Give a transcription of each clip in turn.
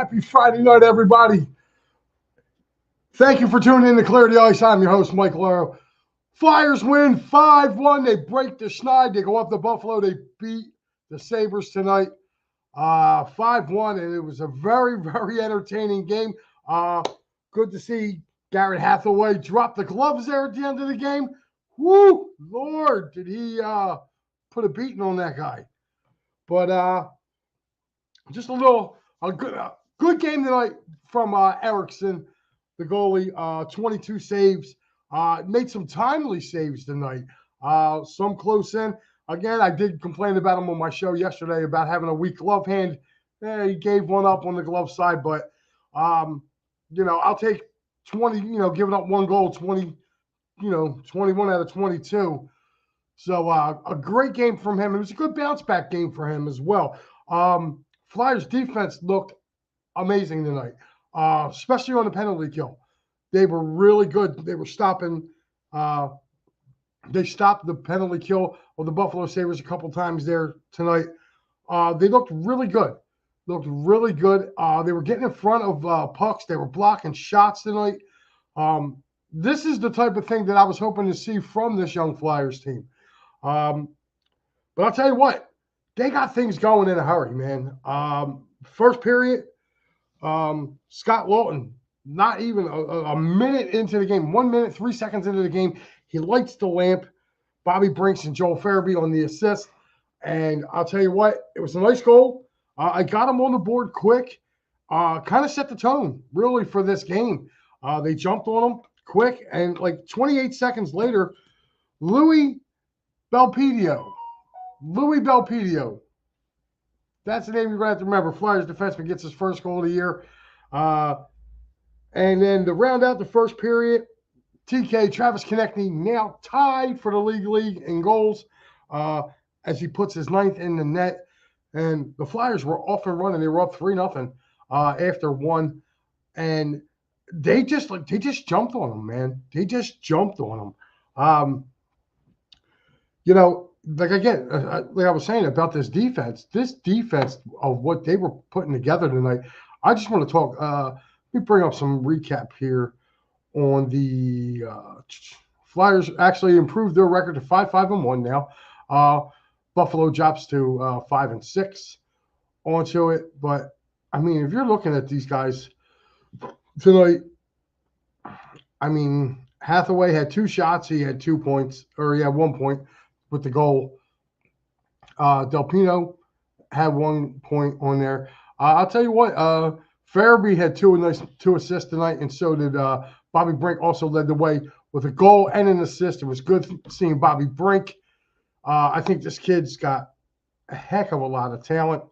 Happy Friday night, everybody. Thank you for tuning in to Clear the Ice. I'm your host, Mike Laro. Flyers win 5-1. They break the schneid. They go up to Buffalo. They beat the Sabres tonight 5-1, and it was a very, very entertaining game. Good to see Garrett Hathaway drop the gloves there at the end of the game. Woo! Lord, did he put a beating on that guy. But just a good game tonight from Eriksson, the goalie. 22 saves. Made some timely saves tonight. Some close in. Again, I did complain about him on my show yesterday about having a weak glove hand. He gave one up on the glove side, but I'll take 20. Giving up one goal, 20. 21 out of 22. So a great game from him. It was a good bounce back game for him as well. Flyers defense looked amazing tonight, especially on the penalty kill. They were really good. They were stopping. They stopped the penalty kill of the Buffalo Sabres a couple times there tonight. They looked really good. They were getting in front of pucks. They were blocking shots tonight. This is the type of thing that I was hoping to see from this young Flyers team. But I'll tell you what, they got things going in a hurry, man. First period, Scott Lawton, not even a minute into the game, 1 minute, 3 seconds into the game, he lights the lamp. Bobby Brinks and Joel Farabee on the assist. And I'll tell you what, it was a nice goal. I got him on the board quick. Kind of set the tone, really, for this game. They jumped on him quick, and like 28 seconds later, Louis Belpedio. That's the name you're going to have to remember. Flyers defenseman gets his first goal of the year. And then to round out the first period, TK, Travis Konechny, now tied for the league in goals as he puts his ninth in the net. And the Flyers were off and running. They were up 3-0 after one. And they just jumped on them, man. They just jumped on them. Like I was saying about this defense of what they were putting together tonight, I just want to talk. Let me bring up some recap here on the Flyers. Actually improved their record to 5-1 now. Buffalo drops to 5-6 onto it. But, I mean, if you're looking at these guys tonight, I mean, Hathaway had 2 shots. He had 2 points, or he had 1 point with the goal. Delpino had 1 point on there. I'll tell you what, Farabee had 2 assists tonight, and so did Bobby Brink. Also led the way with a goal and an assist. It was good seeing Bobby Brink. I think this kid's got a heck of a lot of talent.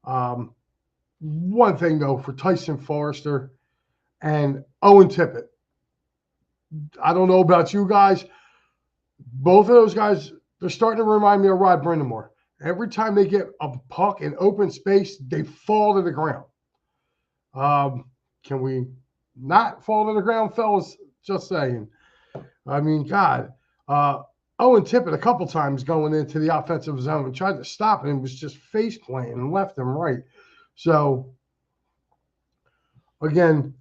One thing, though, for Tyson Forrester and Owen Tippett, I don't know about you guys. Both of those guys, they're starting to remind me of Rod Brindamore. Every time they get a puck in open space, they fall to the ground. Can we not fall to the ground, fellas? Just saying. I mean, God. Owen Tippett a couple times going into the offensive zone and tried to stop it and was just face planting left and right. So, again,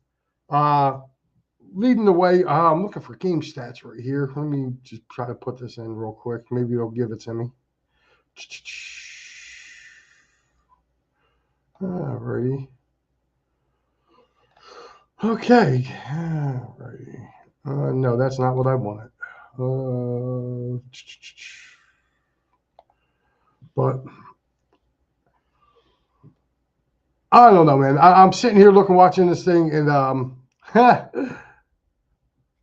leading the way, I'm looking for game stats right here. Let me just try to put this in real quick. Maybe it'll give it to me. Alrighty. Okay. Alrighty. No, that's not what I wanted. But I don't know, man. I'm sitting here watching this thing, and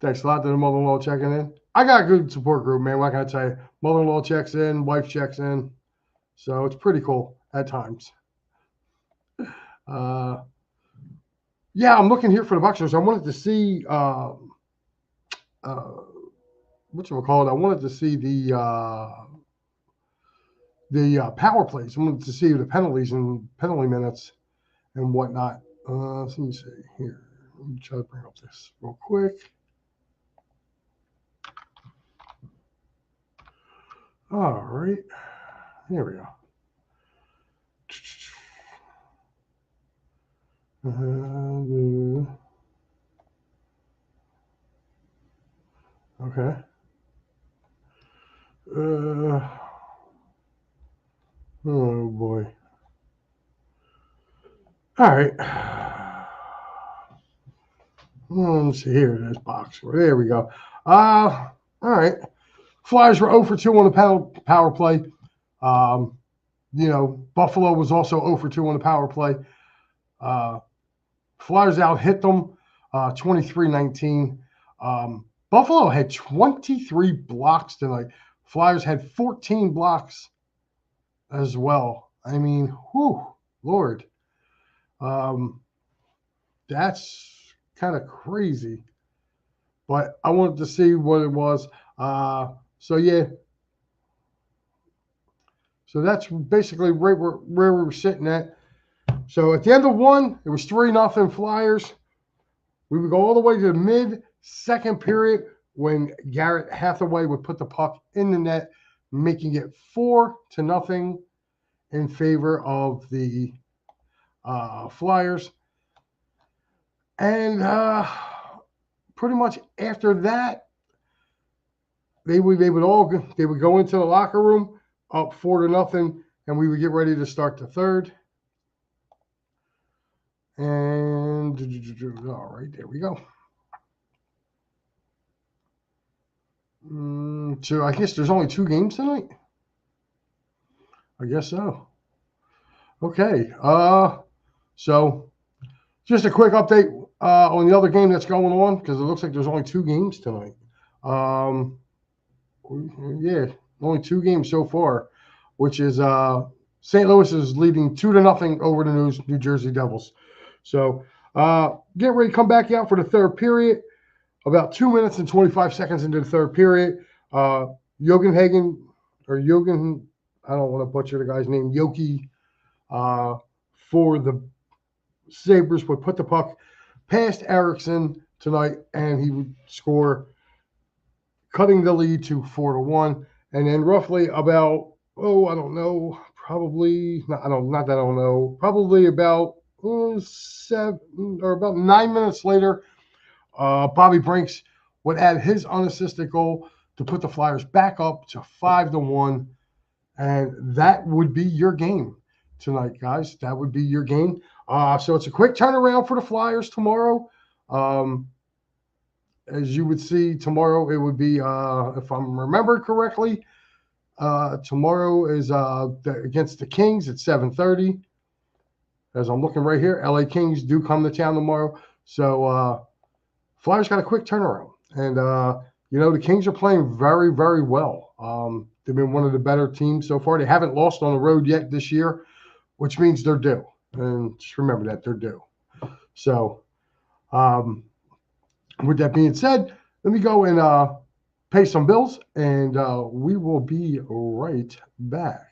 thanks a lot to the mother-in-law checking in. I got a good support group, man. What can I tell you? Mother-in-law checks in, wife checks in, so it's pretty cool at times. Yeah, I'm looking here for the Bucks. I wanted to see whatchamacallit. I wanted to see the power plays. I wanted to see the penalties and penalty minutes and whatnot. Let me see here. Let me try to bring up this real quick. All right. Here we go. Okay. Oh boy. All right. Let's see here. There's box. There we go. All right. Flyers were 0 for 2 on the power play. Buffalo was also 0 for 2 on the power play. Flyers out hit them 23-19. Buffalo had 23 blocks tonight. Flyers had 14 blocks as well. I mean, whew, Lord. That's kind of crazy. But I wanted to see what it was. So that's basically right where we were sitting at. So at the end of one, it was 3-0 Flyers. We would go all the way to the mid-second period when Garrett Hathaway would put the puck in the net, making it 4-0 in favor of the Flyers. And pretty much after that, they would go into the locker room up 4-0, and we would get ready to start the third. And all right, there we go. So I guess there's only 2 games tonight. I guess so. Okay. So just a quick update on the other game that's going on, because it looks like there's only 2 games tonight. Yeah, only 2 games so far, which is St. Louis is leading 2-0 over the New Jersey Devils. So get ready to come back out for the third period. About 2 minutes and 25 seconds into the third period, Jogan, I don't want to butcher the guy's name, Yoki, for the Sabres would put the puck past Eriksson tonight, and he would score, cutting the lead to 4-1. And then roughly about, probably about 9 minutes later, Bobby Brinks would add his unassisted goal to put the Flyers back up to 5-1, and that would be your game tonight, guys. That would be your game. So it's a quick turnaround for the Flyers tomorrow. As you would see tomorrow, it would be, if I'm remembering correctly, tomorrow is against the Kings at 7:30. As I'm looking right here, LA Kings do come to town tomorrow. So Flyers got a quick turnaround. And, the Kings are playing very, very well. They've been one of the better teams so far. They haven't lost on the road yet this year, which means they're due. And just remember that, they're due. So with that being said, let me go and pay some bills, and we will be right back.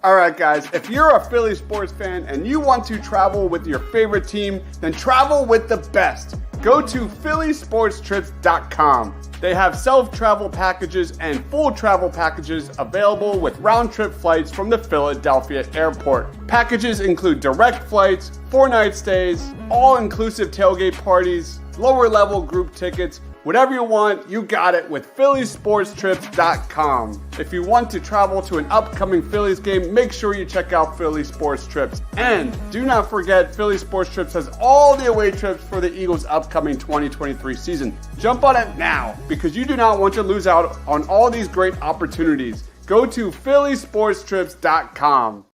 All right, guys, if you're a Philly sports fan and you want to travel with your favorite team, then travel with the best. Go to phillysportstrips.com. They have self-travel packages and full travel packages available with round-trip flights from the Philadelphia airport. Packages include direct flights, 4-night stays, all-inclusive tailgate parties, lower-level group tickets. Whatever you want, you got it with phillysportstrips.com. If you want to travel to an upcoming Phillies game, make sure you check out Philly Sports Trips. And do not forget, Philly Sports Trips has all the away trips for the Eagles' upcoming 2023 season. Jump on it now, because you do not want to lose out on all these great opportunities. Go to phillysportstrips.com.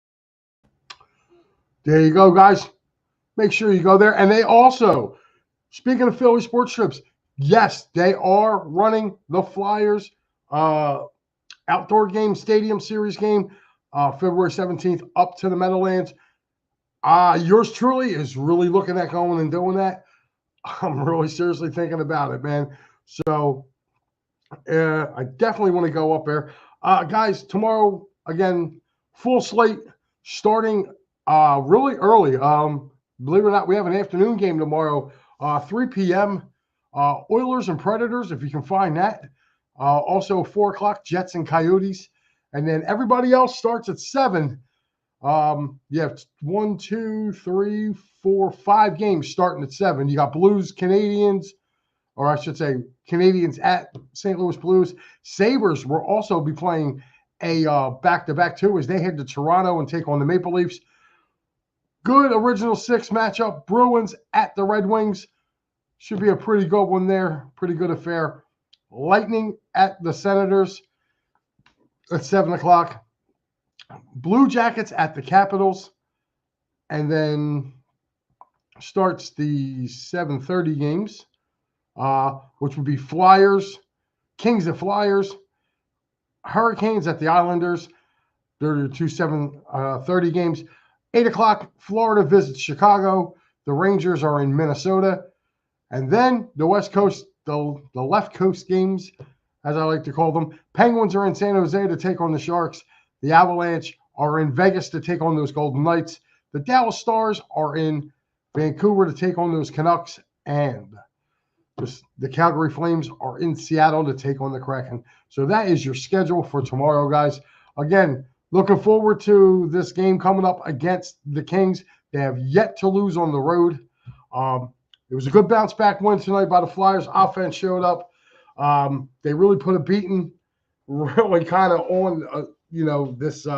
There you go, guys. Make sure you go there. And they also, speaking of Philly Sports Trips, yes, they are running the Flyers outdoor game, Stadium Series game, February 17th, up to the Meadowlands. Yours truly is really looking at going and doing that. I'm really seriously thinking about it, man. So I definitely want to go up there. Guys, tomorrow, again, full slate starting really early. Believe it or not, we have an afternoon game tomorrow, 3 p.m., Oilers and Predators, if you can find that. Also 4 o'clock, Jets and Coyotes. And then everybody else starts at 7. You have 1, 2, 3, 4, 5 games starting at 7. You got Blues, Canadiens, or I should say Canadiens at St. Louis Blues. Sabres will also be playing a back-to-back too as they head to Toronto and take on the Maple Leafs. Good original 6 matchup. Bruins at the Red Wings. Should be a pretty good one there. Pretty good affair. Lightning at the Senators at 7 o'clock. Blue Jackets at the Capitals. And then starts the 7:30 games, which would be Flyers, Kings at Flyers, Hurricanes at the Islanders. They're the 2 7:30 games. 8 o'clock, Florida visits Chicago. The Rangers are in Minnesota. And then the West Coast, the left coast games, as I like to call them. Penguins are in San Jose to take on the Sharks. The Avalanche are in Vegas to take on those Golden Knights. The Dallas Stars are in Vancouver to take on those Canucks. And the Calgary Flames are in Seattle to take on the Kraken. So that is your schedule for tomorrow, guys. Again, looking forward to this game coming up against the Kings. They have yet to lose on the road. It was a good bounce-back win tonight by the Flyers. Offense showed up. They really put a beating really kind of on, this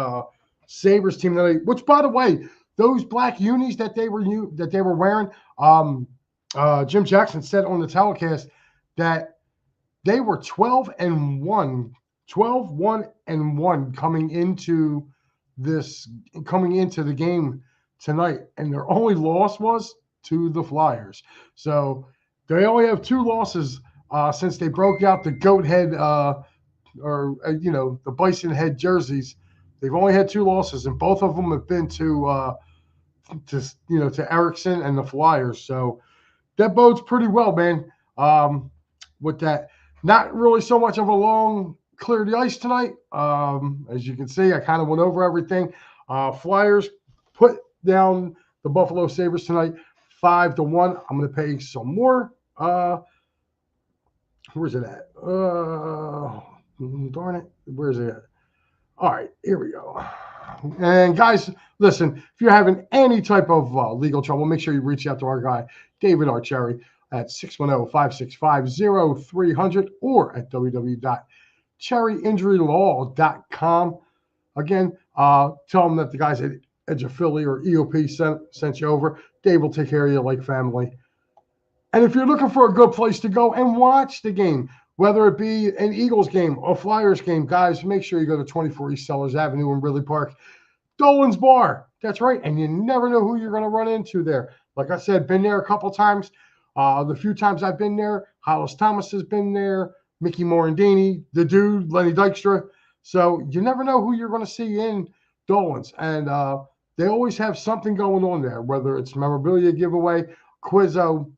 Sabres team tonight, which, by the way, those black unis that they were wearing, Jim Jackson said on the telecast that they were 12-1 coming into the game tonight, and their only loss was to the Flyers. So they only have 2 losses since they broke out the goat head the bison head jerseys. They've only had 2 losses, and both of them have been to Erickson and the Flyers. So that bodes pretty well, man. With that, not really so much of a long clear the ice tonight. As you can see, I kind of went over everything. Flyers put down the Buffalo Sabres tonight, 5-1. I'm going to pay some more. Where's it at? Darn it. Where's it at? All right, here we go. And guys, listen, if you're having any type of legal trouble, make sure you reach out to our guy, David Archeri, at 610-565-0300 or at www.cherryinjurylaw.com. Again, tell them that the guys at Edge of Philly or EOP sent you over. Dave will take care of you like family. And if you're looking for a good place to go and watch the game, whether it be an Eagles game or Flyers game, guys, make sure you go to 24 East Sellers Avenue in Ridley Park. Dolan's Bar. That's right. And you never know who you're going to run into there. Like I said, been there a couple times. The few times I've been there, Hollis Thomas has been there, Mickey Morandini, the dude, Lenny Dykstra. So you never know who you're going to see in Dolan's. And they always have something going on there, whether it's memorabilia giveaway, quizzo,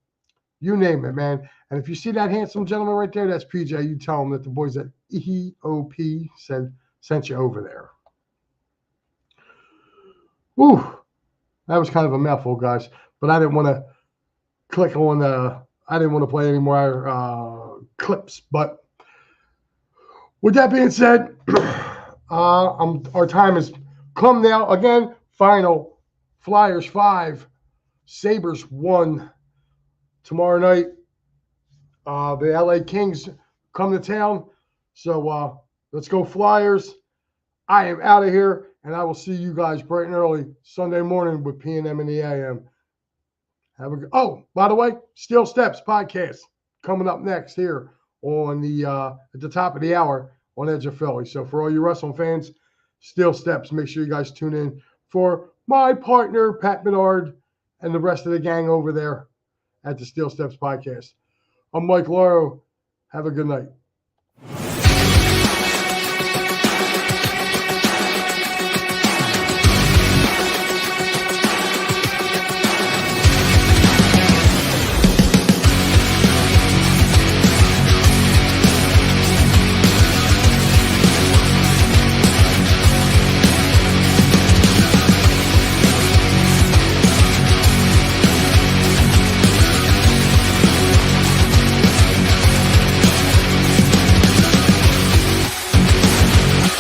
you name it, man. And if you see that handsome gentleman right there, that's PJ. You tell him that the boys at EOP sent you over there. Whew. That was kind of a mouthful, guys. But I didn't want to click on I didn't want to play any more clips. But with that being said, our time has come now. Again, final Flyers 5, Sabres 1. Tomorrow night, the LA Kings come to town. So let's go Flyers. I am out of here, and I will see you guys bright and early Sunday morning with P&M in the AM. Have a good. Oh, by the way, Steel Steps podcast coming up next here on the at the top of the hour on Edge of Philly. So for all you wrestling fans, Steel Steps, make sure you guys tune in for my partner Pat Menard and the rest of the gang over there at the Steel Steps podcast. I'm Mike Lauro. Have a good night.